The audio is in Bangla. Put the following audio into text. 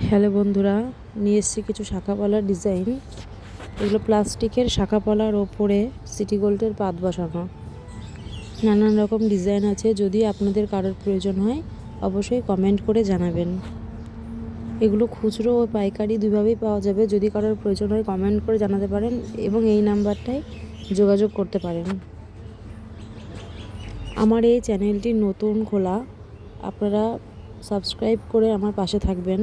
হ্যালো বন্ধুরা, নিয়ে এসেছি কিছু শাঁখাপলার ডিজাইন। এগুলো প্লাস্টিকের শাঁখাপলার ওপরে সিটি গোল্ডের পাত বসানো। নানান রকম ডিজাইন আছে। যদি আপনাদের কারোর প্রয়োজন হয় অবশ্যই কমেন্ট করে জানাবেন। এগুলো খুচরো ও পাইকারি দুইভাবেই পাওয়া যাবে। যদি কারোর প্রয়োজন হয় কমেন্ট করে জানাতে পারেন এবং এই নাম্বারটায় যোগাযোগ করতে পারেন। আমার এই চ্যানেলটি নতুন খোলা, আপনারা সাবস্ক্রাইব করে আমার পাশে থাকবেন।